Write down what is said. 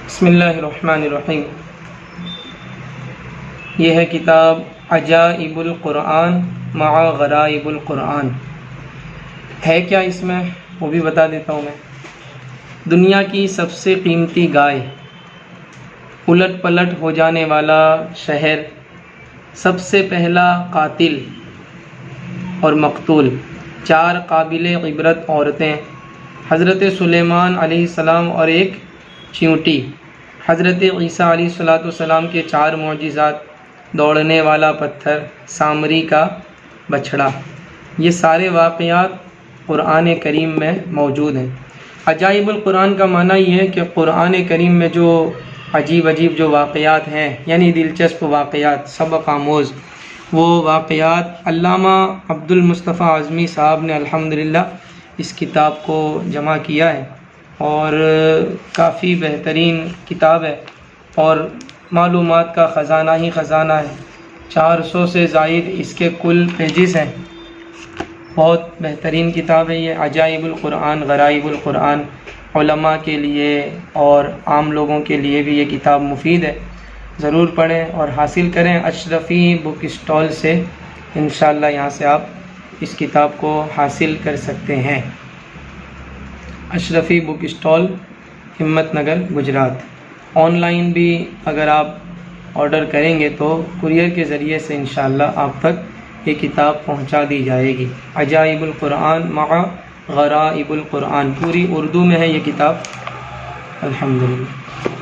बिस्मिल्लाहिर्रहमानिर्रहीम। यह है किताब अजाइबुल क़ुरआन मअ ग़राइबुल क़ुरआन। है क्या इसमें वो भी बता देता हूँ मैं। दुनिया की सबसे कीमती गाय, उलट पलट हो जाने वाला शहर, सबसे पहला कातिल और मकतूल, चार काबिल इबरत औरतें, हज़रत सुलेमान अलैहिस्सलाम और एक चींटी, हज़रत ईसा अलैहिस्सलाम के चार मौजिज़ात, दौड़ने वाला पत्थर, सामरी का बछड़ा, ये सारे वाक़यात क़ुरआन करीम में मौजूद हैं। अजाइबुल क़ुरआन का माना ये है कि क़ुरआन करीम में जो अजीब अजीब जो वाक़यात हैं, यानी दिलचस्प वाक़यात, सबक आमोज़, वो वाक़यात अल्लामा अब्दुल मुस्तफ़ा आज़मी साहब ने अल्हम्दुलिल्लाह इस किताब को जमा किया है और काफ़ी बेहतरीन किताब है और मालूमात का ख़ज़ाना ही ख़ज़ाना है। 400 से ज़ायद इसके कुल पेजेस हैं। बहुत बेहतरीन किताब है ये अजाइबुल क़ुरआन ग़राइबुल क़ुरआन। उलमा के लिए और आम लोगों के लिए भी ये किताब मुफीद है। ज़रूर पढ़ें और हासिल करें। अशरफ़ी बुक स्टॉल से इंशाअल्लाह यहाँ से आप इस किताब को हासिल कर सकते हैं। Ashrafi book stall, Himmatnagar, Gujarat. Online भी अगर आप ऑर्डर करेंगे तो कुरियर के ज़रिए से इंशाअल्लाह आप तक ये किताब पहुंचा दी जाएगी। अजाइबुल क़ुरआन मअ ग़राइबुल क़ुरआन, पूरी उर्दू में है ये किताब अल्हम्दुलिल्लाह।